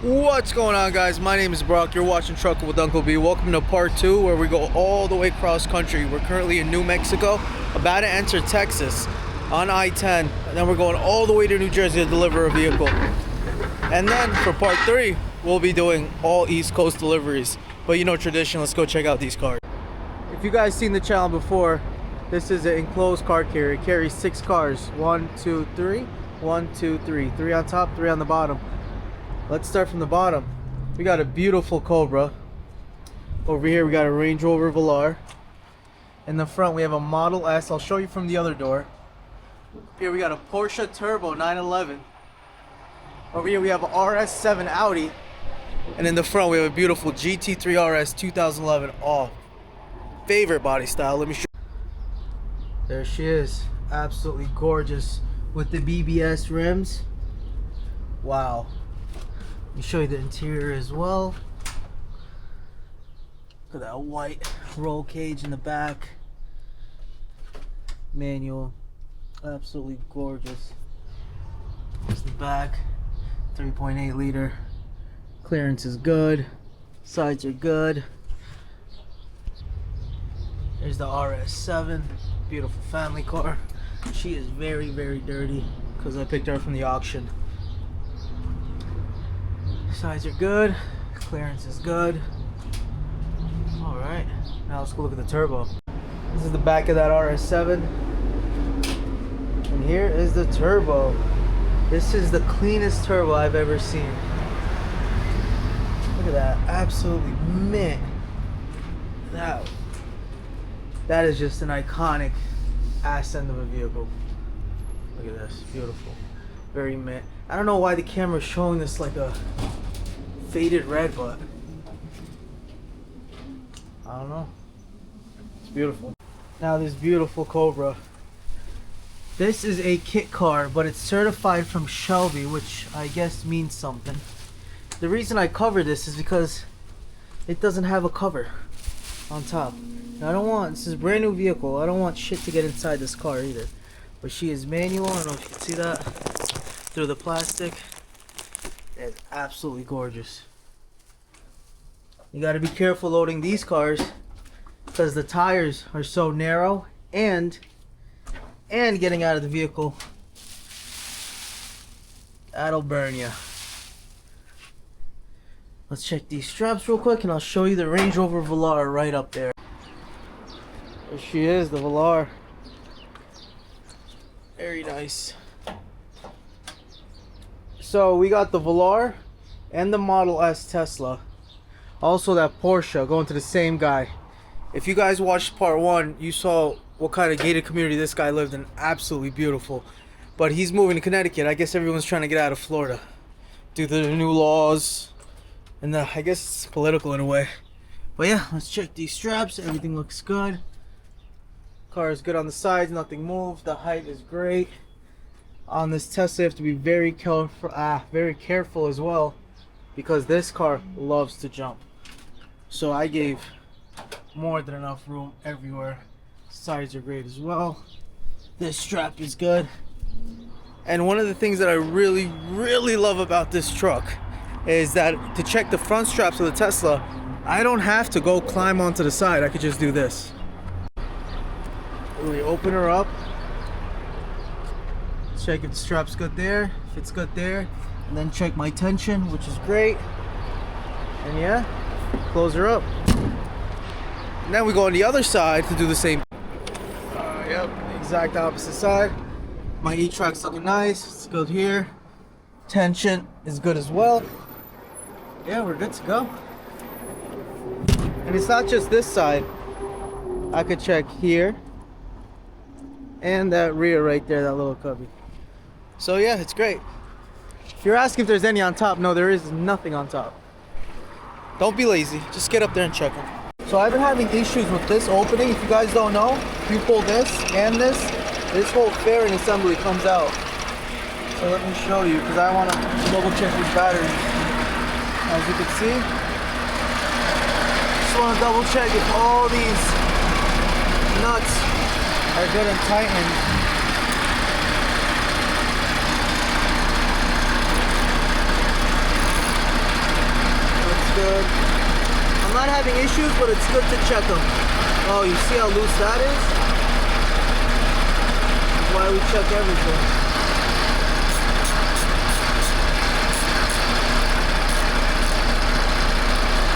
What's going on, guys? My name is Brock. You're watching Trucking with Uncle B. Welcome to part 2, where we go all the way cross country. We're currently in New Mexico, about to enter Texas on I-10, and then we're going all the way to New Jersey to deliver a vehicle. And then for part 3, we'll be doing all East Coast deliveries. But you know tradition, let's go check out these cars. If you guys seen the channel before, this is an enclosed car carrier. It carries 6 cars. 1, 2, 3. 1, 2, 3. 3 on top, 3 on the bottom. Let's start from the bottom. We got a beautiful Cobra. Over here we got a Range Rover Velar. In the front we have a Model S. I'll show you from the other door. Here we got a Porsche Turbo 911. Over here we have a RS7 Audi. And in the front we have a beautiful GT3 RS 2011. Oh, favorite body style. Let me show you. There she is. Absolutely gorgeous with the BBS rims. Wow. Let me show you the interior as well. Look at that white roll cage in the back. Manual. Absolutely gorgeous. Here's the back. 3.8 liter. Clearance is good. Sides are good. There's the RS7. Beautiful family car. She is very, very dirty because I picked her up from the auction. Sides are good, clearance is good. Alright, now let's go look at the turbo. This is the back of that RS7. And here is the turbo. This is the cleanest turbo I've ever seen. Look at that, absolutely mint. That is just an iconic ass end of a vehicle. Look at this, beautiful. Very mint. I don't know why the camera's showing this like a faded red, but I don't know. It's beautiful. Now this beautiful Cobra. This is a kit car, but it's certified from Shelby, which I guess means something. The reason I cover this is because it doesn't have a cover on top. Now, I don't want, this is a brand new vehicle, I don't want shit to get inside this car either. But she is manual. I don't know if you can see that through the plastic. It's absolutely gorgeous. You got to be careful loading these cars because the tires are so narrow, and getting out of the vehicle, that'll burn you. Let's check these straps real quick and I'll show you the Range Rover Velar right up there. There she is, the Velar. Very nice. So we got the Velar and the Model S Tesla. Also that Porsche going to the same guy. If you guys watched part 1, you saw what kind of gated community this guy lived in. Absolutely beautiful. But he's moving to Connecticut. I guess everyone's trying to get out of Florida due to the new laws. And I guess it's political in a way. But yeah, let's check these straps. Everything looks good. Car is good on the sides, nothing moved. The height is great. On this Tesla, you have to be very careful as well, because this car loves to jump. So I gave more than enough room everywhere. Sides are great as well. This strap is good. And one of the things that I really, really love about this truck is that to check the front straps of the Tesla, I don't have to go climb onto the side. I could just do this. We open her up, check if the strap's good there, if it's good there, and then check my tension, which is great. And yeah, close her up. And then we go on the other side to do the same. Yep, exact opposite side. My E-track's looking nice, it's good here. Tension is good as well. Yeah, we're good to go. And it's not just this side. I could check here. And that rear right there, that little cubby. So yeah, it's great. If you're asking if there's any on top, no, there is nothing on top. Don't be lazy, just get up there and check them. So I've been having issues with this opening. If you guys don't know, if you pull this and this whole fairing assembly comes out. So let me show you, because I want to double check these batteries. As you can see, just want to double check if all these nuts are good and tightened. good. I'm not having issues, but it's good to check them. Oh, you see how loose that is? That's why we check everything.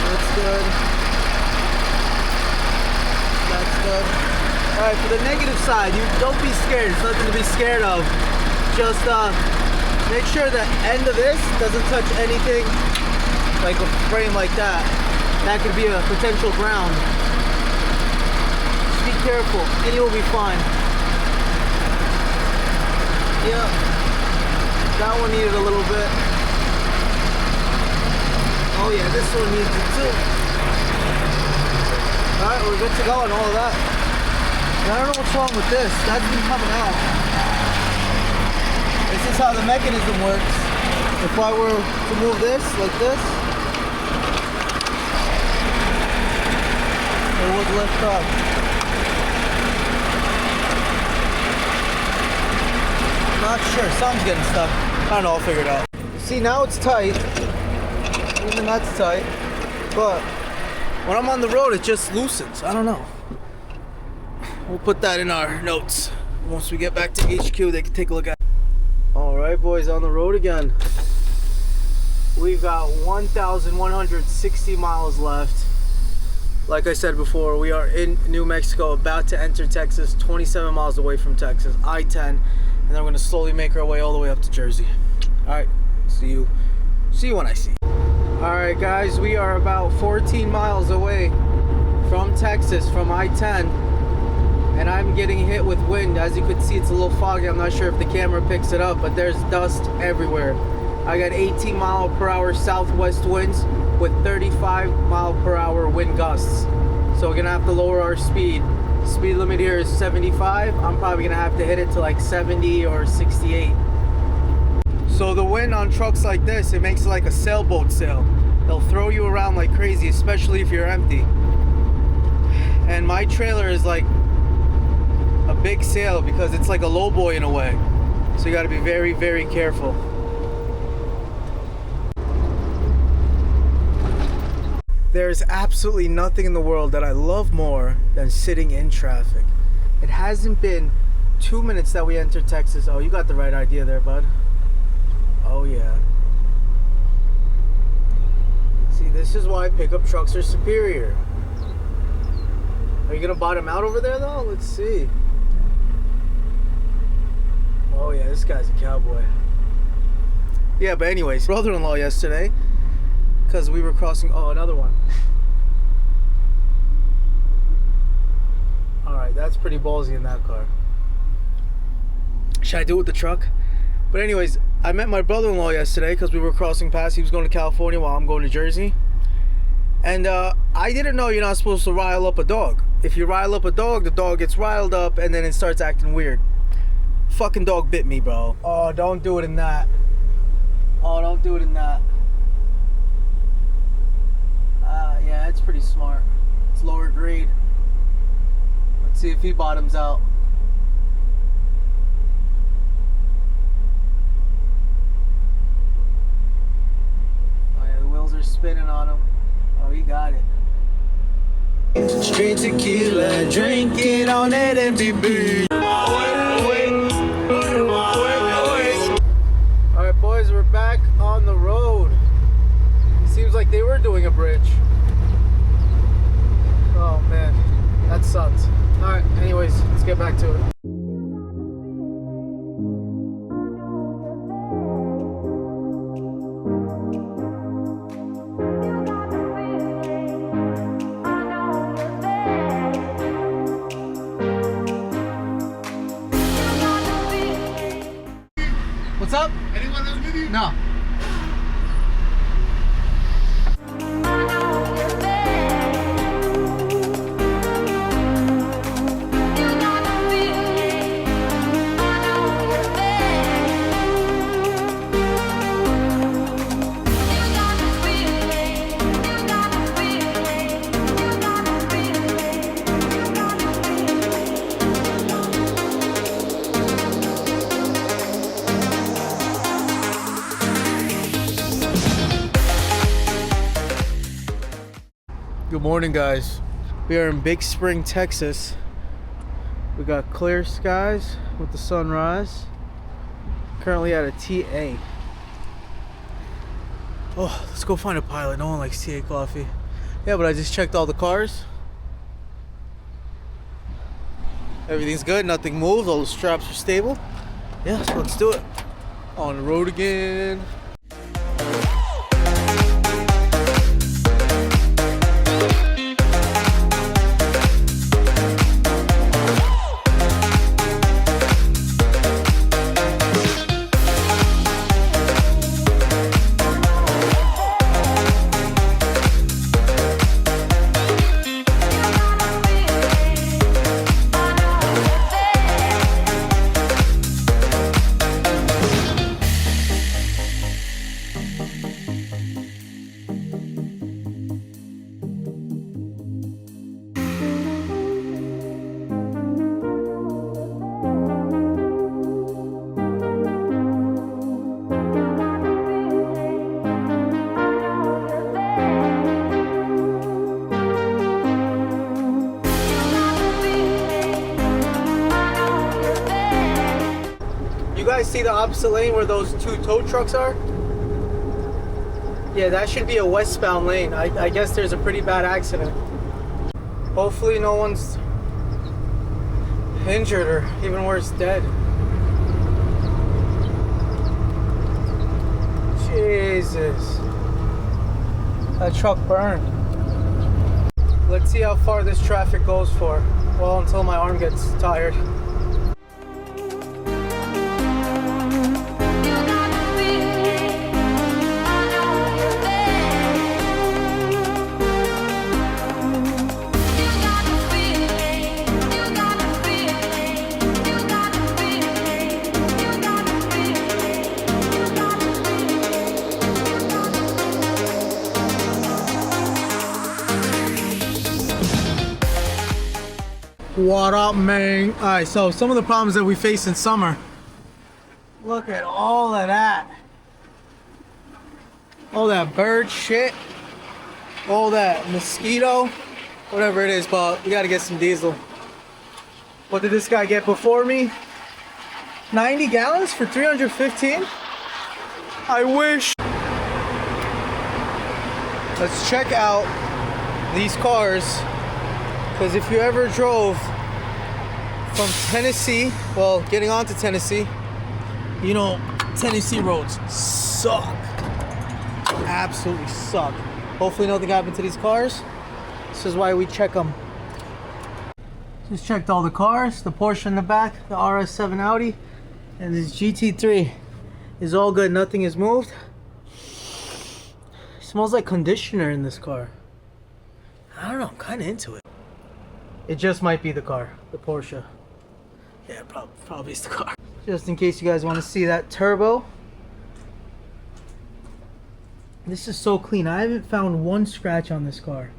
That's good. That's good. Alright, for the negative side, you don't be scared. It's nothing to be scared of. Just make sure the end of this doesn't touch anything like a frame like that. That could be a potential ground. Just be careful and you will be fine. Yeah, that one needed a little bit. Oh yeah, this one needs it too. Alright, we're good to go on all of that. I don't know what's wrong with this. That's been coming out. This is how the mechanism works. If I were to move this like this, it would lift up. Not sure. Something's getting stuck. I don't know. I'll figure it out. See, now it's tight. Even that's tight. But when I'm on the road, it just loosens. I don't know. We'll put that in our notes. Once we get back to HQ, they can take a look at it. Alright, boys, on the road again. We've got 1,160 miles left. Like I said before, we are in New Mexico, about to enter Texas, 27 miles away from Texas, I-10, and then we're going to slowly make our way all the way up to Jersey. Alright, see you when I see you. Alright guys, we are about 14 miles away from Texas, from I-10. And I'm getting hit with wind. As you can see, it's a little foggy. I'm not sure if the camera picks it up, but there's dust everywhere. I got 18 mile per hour southwest winds with 35 mile per hour wind gusts. So we're gonna have to lower our speed. Speed limit here is 75. I'm probably gonna have to hit it to like 70 or 68. So the wind on trucks like this, it makes it like a sailboat sail. They'll throw you around like crazy, especially if you're empty. And my trailer is like a big sail because it's like a lowboy in a way. So you got to be very, very careful. There's absolutely nothing in the world that I love more than sitting in traffic. It hasn't been 2 minutes that we entered Texas. Oh, you got the right idea there, bud. Oh yeah. See, this is why pickup trucks are superior. Are you gonna bottom out over there though? Let's see. Oh yeah, this guy's a cowboy. Yeah, but anyways, brother-in-law yesterday, because we were crossing, oh, another one. Alright, that's pretty ballsy in that car. Should I do it with the truck? But anyways, I met my brother-in-law yesterday because we were crossing past. He was going to California while I'm going to Jersey. And I didn't know you're not supposed to rile up a dog. If you rile up a dog, the dog gets riled up and then it starts acting weird. Fucking dog bit me, bro. Oh, don't do it in that. Oh, don't do it in that. Yeah, it's pretty smart. It's lower grade. Let's see if he bottoms out. Oh yeah, the wheels are spinning on him. Oh, he got it. Straight tequila, drink it on that empty beach. Alright boys, we're back on the road. Seems like they were doing a bridge. Oh man, that sucks. Alright, anyways, let's get back to it. What's up? Anyone else with you? No. Good morning, guys. We are in Big Spring, Texas. We got clear skies with the sunrise. Currently at a TA. Oh, let's go find a pilot. No one likes TA coffee. Yeah, but I just checked all the cars. Everything's good, nothing moves, all the straps are stable. Yeah, so let's do it. On the road again. See the opposite lane where those two tow trucks are? Yeah, that should be a westbound lane. I guess there's a pretty bad accident. Hopefully no one's injured or even worse, dead. Jesus. That truck burned. Let's see how far this traffic goes for. Well, until my arm gets tired. What up, man? Alright, so some of the problems that we face in summer. Look at all of that. All that bird shit. All that mosquito. Whatever it is, but we gotta get some diesel. What did this guy get before me? 90 gallons for 315? I wish. Let's check out these cars. Because if you ever drove from Tennessee, well, getting on to Tennessee, you know, Tennessee roads suck. Absolutely suck. Hopefully nothing happened to these cars. This is why we check them. Just checked all the cars, the Porsche in the back, the RS7 Audi, and this GT3 is all good. Nothing has moved. It smells like conditioner in this car. I don't know, I'm kind of into it. It just might be the car, the Porsche. Yeah, probably it's the car. Just in case you guys want to see that turbo. This is so clean. I haven't found one scratch on this car.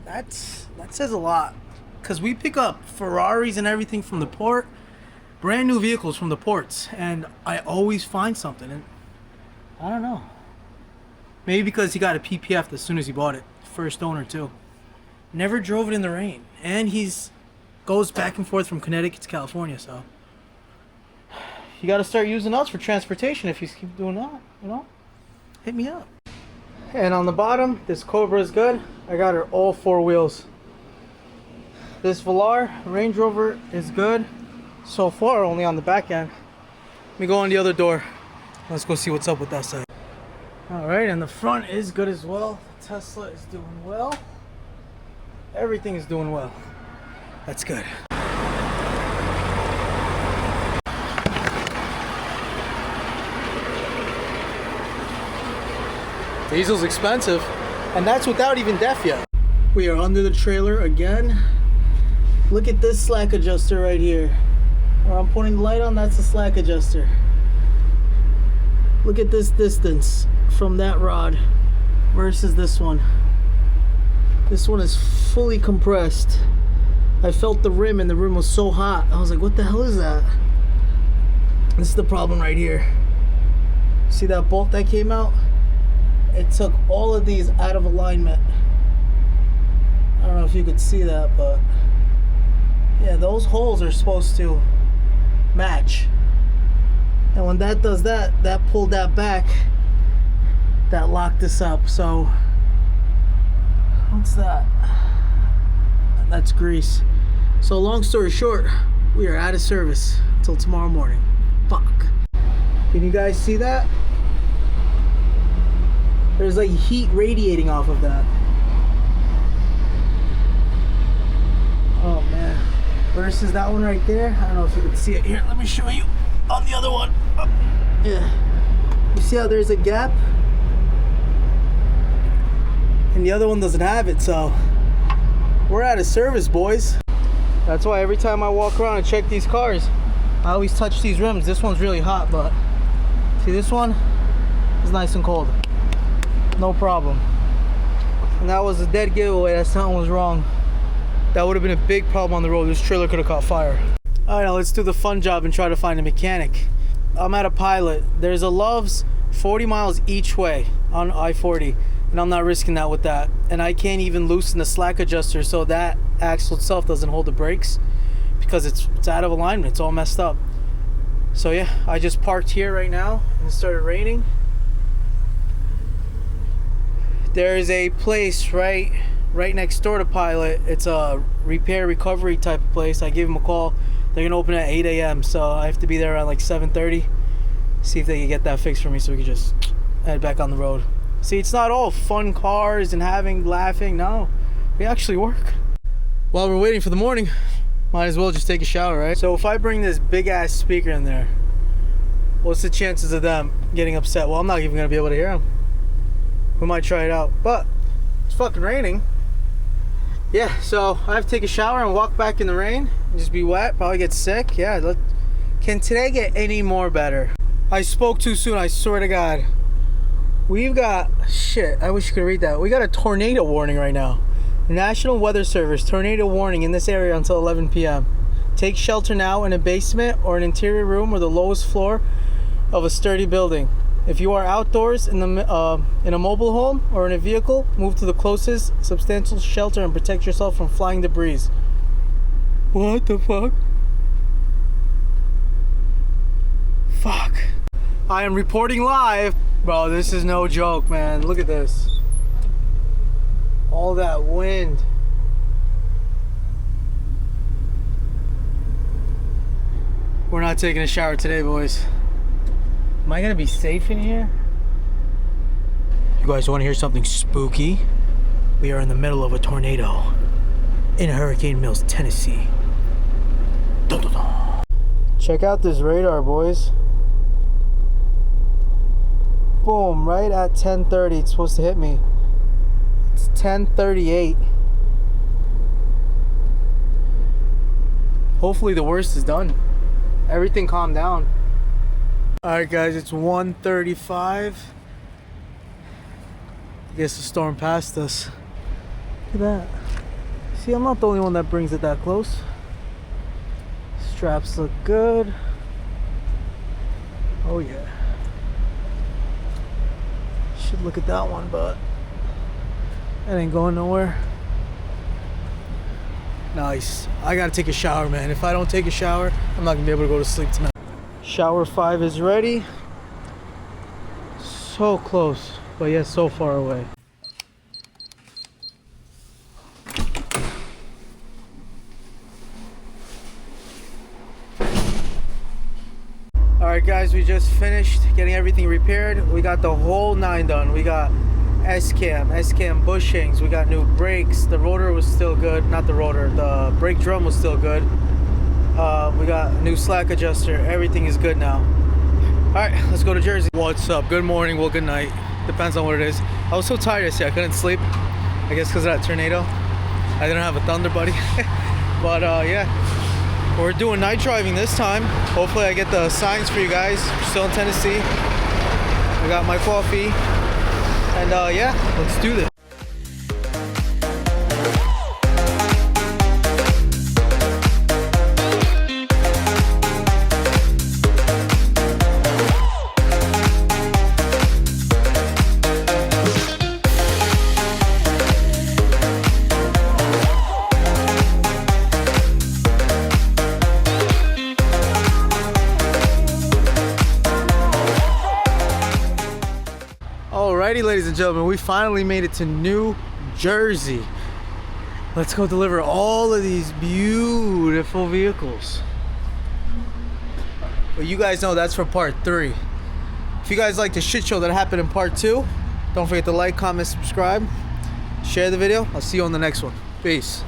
That says a lot. Because we pick up Ferraris and everything from the port. Brand new vehicles from the ports. And I always find something. And I don't know. Maybe because he got a PPF as soon as he bought it. First owner too. Never drove it in the rain, and goes back and forth from Connecticut to California, so you got to start using us for transportation if you keep doing that, you know? Hit me up. And on the bottom, this Cobra is good. I got her all four wheels. This Velar Range Rover is good so far, only on the back end. Let me go on the other door. Let's go see what's up with that side. All right, and the front is good as well. The Tesla is doing well. Everything is doing well. That's good. Diesel's expensive, and that's without even DEF yet. We are under the trailer again. Look at this slack adjuster right here. Where I'm pointing the light on, that's the slack adjuster. Look at this distance from that rod versus this one. This one is fully compressed. I felt the rim and the rim was so hot. I was like, what the hell is that? This is the problem right here. See that bolt that came out? It took all of these out of alignment. I don't know if you could see that, but yeah, those holes are supposed to match. And when that does that, that pulled that back, that locked this up. So what's that? That's grease. So long story short, we are out of service until tomorrow morning. Fuck. Can you guys see that? There's like heat radiating off of that. Oh man. Versus that one right there. I don't know if you can see it here. Let me show you on the other one. Oh, yeah. You see how there's a gap? And the other one doesn't have it, so we're out of service, boys. That's why every time I walk around and check these cars, I always touch these rims. This one's really hot, but see, this one is nice and cold. No problem. And that was a dead giveaway that something was wrong. That would have been a big problem on the road. This trailer could have caught fire. All right, now let's do the fun job and try to find a mechanic. I'm at a Pilot. There's a Love's 40 miles each way on I-40, and I'm not risking that with that. And I can't even loosen the slack adjuster so that axle itself doesn't hold the brakes because it's out of alignment. It's all messed up. So yeah, I just parked here right now and it started raining. There is a place right next door to Pilot. It's a repair recovery type of place. I gave them a call. They're gonna open at 8 a.m. so I have to be there around like 7:30. See if they can get that fixed for me so we can just head back on the road. See, it's not all fun cars and laughing. No, we actually work. While we're waiting for the morning, might as well just take a shower, right? So if I bring this big ass speaker in there, what's the chances of them getting upset? Well, I'm not even gonna be able to hear them. We might try it out, but it's fucking raining. Yeah, so I have to take a shower and walk back in the rain and just be wet, probably get sick. Yeah, can today get any more better? I spoke too soon, I swear to God. We've got, shit, I wish you could read that. We got a tornado warning right now. National Weather Service, tornado warning in this area until 11 p.m. Take shelter now in a basement or an interior room or the lowest floor of a sturdy building. If you are outdoors in a mobile home or in a vehicle, move to the closest substantial shelter and protect yourself from flying debris. What the fuck? Fuck. I am reporting live. Bro, this is no joke, man. Look at this. All that wind. We're not taking a shower today, boys. Am I gonna be safe in here? You guys want to hear something spooky? We are in the middle of a tornado in Hurricane Mills, Tennessee. Dun, dun, dun. Check out this radar, boys. Boom, right at 10:30. It's supposed to hit me. It's 10:38. Hopefully the worst is done. Everything calmed down. Alright guys, it's 1:35. I guess the storm passed us. Look at that. See, I'm not the only one that brings it that close. Straps look good. Oh yeah. Should look at that one, but that ain't going nowhere. Nice. I gotta take a shower, man. If I don't take a shower, I'm not gonna be able to go to sleep tonight. Shower 5 is ready. So close, but yet so far away. Alright guys, we just finished getting everything repaired. We got the whole 9 done. We got S-cam bushings, we got new brakes. The rotor was still good. Not the rotor, the brake drum was still good. We got a new slack adjuster. Everything is good now. Alright, let's go to Jersey. What's up? Good morning, well good night. Depends on what it is. I was so tired yesterday, I couldn't sleep. I guess because of that tornado. I didn't have a thunder buddy. But yeah, we're doing night driving this time. Hopefully I get the signs for you guys. We're still in Tennessee. I got my coffee. And yeah, let's do this. Alrighty, ladies and gentlemen, we finally made it to New Jersey. Let's go deliver all of these beautiful vehicles. But you guys know that's for part 3. If you guys like the shit show that happened in part 2, don't forget to like, comment, subscribe, share the video. I'll see you on the next one. Peace.